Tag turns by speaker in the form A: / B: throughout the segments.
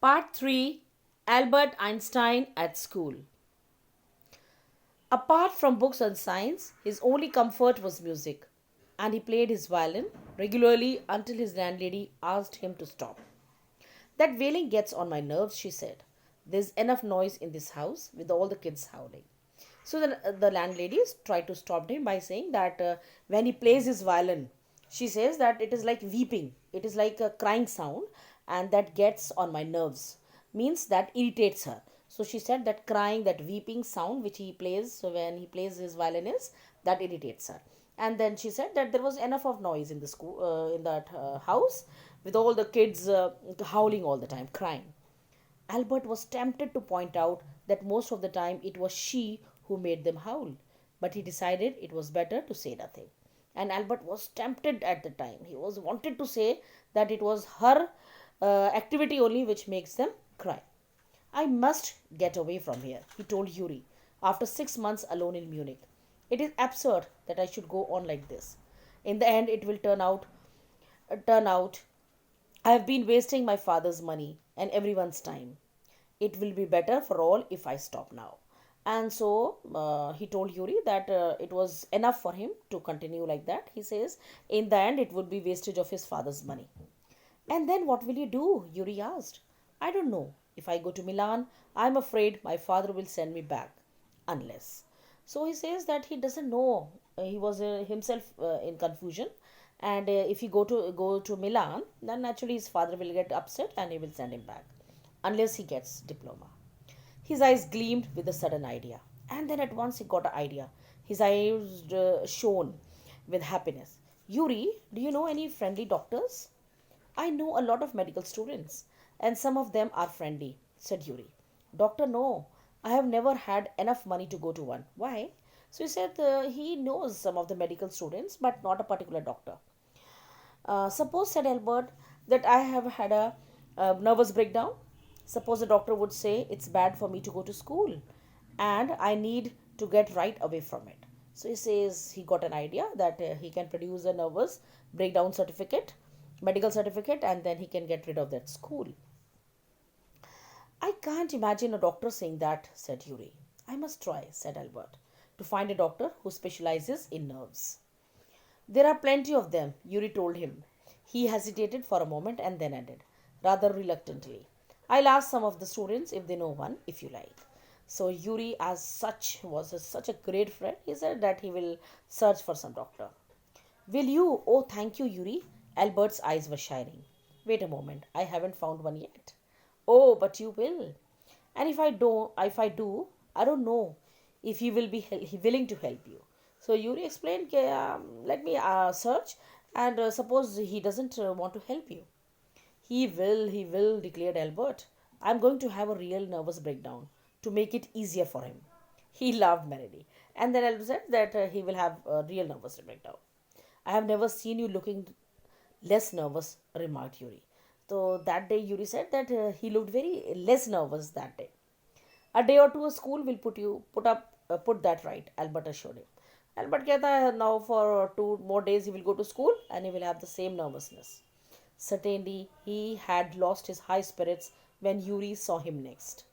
A: Part 3, Albert Einstein at School. Apart from books and science, his only comfort was music, and he played his violin regularly until his landlady asked him to stop. That wailing gets on my nerves, she said. There's enough noise in this house with all the kids howling. So the landladies tried to stop him by saying that when he plays his violin, she says that it is like weeping, it is like a crying sound, and that gets on my nerves, means that irritates her. So she said that crying, that weeping sound which he plays, so when he plays his violin is, that irritates her. And then she said that there was enough of noise in the school, in that house, with all the kids howling all the time, crying. Albert was tempted to point out that most of the time it was she who made them howl, but he decided it was better to say nothing. And Albert was tempted at the time. He was wanted to say that it was her activity only which makes them cry. I must get away from here, he told Yuri, after 6 months alone in Munich. It is absurd that I should go on like this. In the end, it will turn out I have been wasting my father's money and everyone's time. It will be better for all if I stop now. And so he told Yuri that it was enough for him to continue like that. He says, in the end, it would be wastage of his father's money. And then what will you do? Yuri asked. I don't know. If I go to Milan, I'm afraid my father will send me back. Unless. So he says that he doesn't know. He was himself in confusion. And if he go to Milan, then naturally his father will get upset and he will send him back. Unless he gets diploma. His eyes gleamed with a sudden idea. And then at once he got an idea. His eyes shone with happiness. Yuri, do you know any friendly doctors? I know a lot of medical students, and some of them are friendly, said Yuri. Doctor, no, I have never had enough money to go to one. Why? So he said he knows some of the medical students, but not a particular doctor. Suppose, said Albert, that I have had a nervous breakdown. Suppose the doctor would say it's bad for me to go to school and I need to get right away from it. So he says he got an idea that he can produce a nervous breakdown certificate, medical certificate, and then he can get rid of that school. I can't imagine a doctor saying that, said Yuri. I must try, said Albert, to find a doctor who specializes in nerves. There are plenty of them, Yuri told him. He hesitated for a moment and then added, rather reluctantly, I'll ask some of the students if they know one, if you like. So Yuri, as such, was such a great friend. He said that he will search for some doctor. Will you? Oh, thank you, Yuri. Albert's eyes were shining. Wait a moment. I haven't found one yet. Oh, but you will. And if I do, I don't know if he will be willing to help you. So Yuri explained, let me search, and suppose he doesn't want to help you. He will, declared Albert. I'm going to have a real nervous breakdown to make it easier for him. He laughed merrily. And then Albert said that he will have a real nervous breakdown. I have never seen you looking less nervous, remarked Yuri. So that day Yuri said that he looked very less nervous that day. A day or two of school will put that right, Albert assured him. Albert कहता है now for 2 more days he will go to school and he will have the same nervousness. Certainly he had lost his high spirits when Yuri saw him next.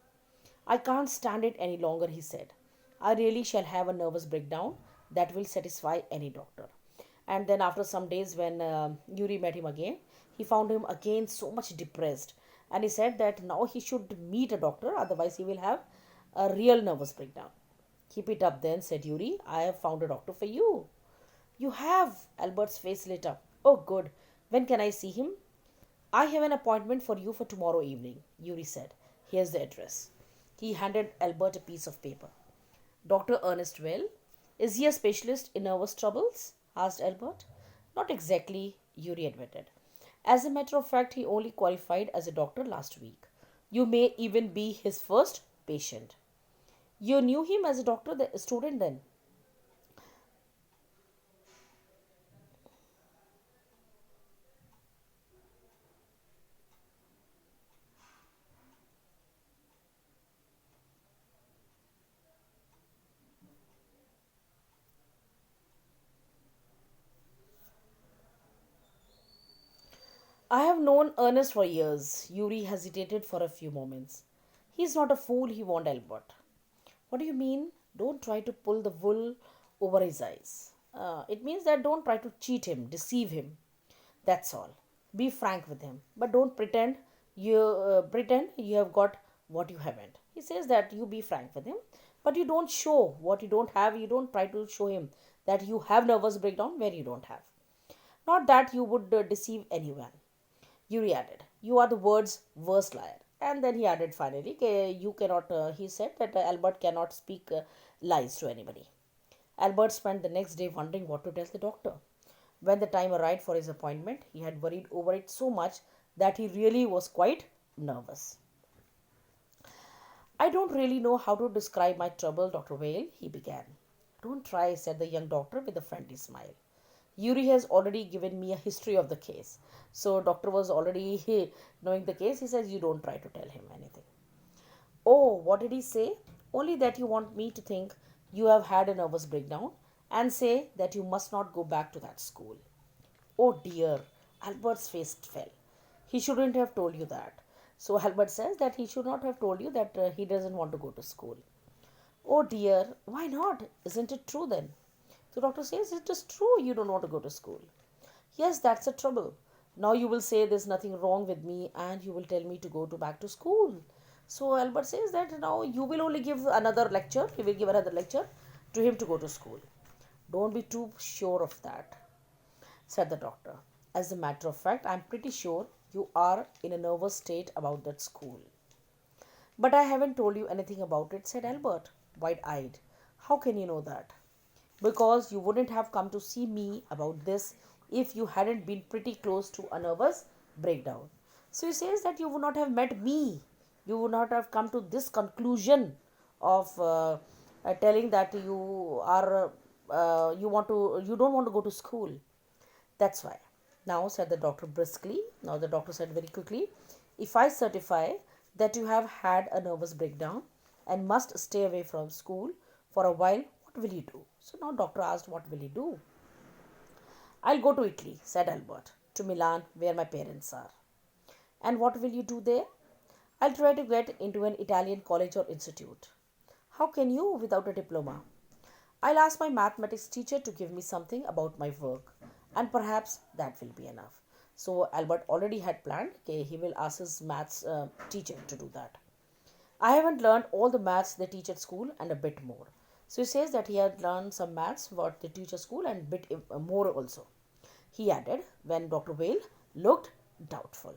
A: I can't stand it any longer, he said. I really shall have a nervous breakdown that will satisfy any doctor. And then after some days when Yuri met him again, he found him again so much depressed. And he said that now he should meet a doctor, otherwise he will have a real nervous breakdown. Keep it up then, said Yuri. I have found a doctor for you. You have? Albert's face lit up. Oh, good. When can I see him? I have an appointment for you for tomorrow evening, Yuri said. Here's the address. He handed Albert a piece of paper. Dr. Ernest Well. Is he a specialist in nervous troubles? Asked Albert. Not exactly, Yuri admitted. As a matter of fact, he only qualified as a doctor last week. You may even be his first patient. You knew him as a doctor, the student then? I have known Ernest for years. Yuri hesitated for a few moments. He's not a fool, he warned Albert. What do you mean? Don't try to pull the wool over his eyes. It means that don't try to cheat him, deceive him. That's all. Be frank with him, but don't pretend you have got what you haven't. He says that you be frank with him, but you don't show what you don't have. You don't try to show him that you have nervous breakdown where you don't have. Not that you would deceive anyone. Yuri added, "You are the world's worst liar." And then he added finally, "You cannot," he said that Albert cannot speak lies to anybody. Albert spent the next day wondering what to tell the doctor. When the time arrived for his appointment, he had worried over it so much that he really was quite nervous. "I don't really know how to describe my trouble, Dr. Vale," he began. "Don't try," said the young doctor with a friendly smile. Yuri has already given me a history of the case. So doctor was already knowing the case. He says, "You don't try to tell him anything." "Oh, what did he say?" "Only that you want me to think you have had a nervous breakdown and say that you must not go back to that school." "Oh dear." Albert's face fell. "He shouldn't have told you that." So Albert says that he should not have told you that he doesn't want to go to school. "Oh dear, why not? Isn't it true then?" The doctor says, "It is true you don't want to go to school." "Yes, that's the trouble. Now you will say there's nothing wrong with me and you will tell me to go back to school." So Albert says that now you will only give another lecture. He will give another lecture to him to go to school. "Don't be too sure of that," said the doctor. "As a matter of fact, I'm pretty sure you are in a nervous state about that school." "But I haven't told you anything about it," said Albert, wide-eyed. "How can you know that?" "Because you wouldn't have come to see me about this if you hadn't been pretty close to a nervous breakdown. So he says that you would not have met me. You would not have come to this conclusion of telling that you don't want to go to school. That's why." "Now," said the doctor briskly, now the doctor said very quickly, "if I certify that you have had a nervous breakdown and must stay away from school for a while, what will you do?" So now doctor asked, "What will you do?" "I'll go to Italy," said Albert, "to Milan, where my parents are." "And what will you do there?" "I'll try to get into an Italian college or institute." "How can you without a diploma?" "I'll ask my mathematics teacher to give me something about my work, and perhaps that will be enough." So Albert already had planned, okay, he will ask his maths teacher to do that. "I haven't learned all the maths they teach at school and a bit more." So he says that he had learned some maths what they teach at school and bit more also. He added when Dr. Vale looked doubtful.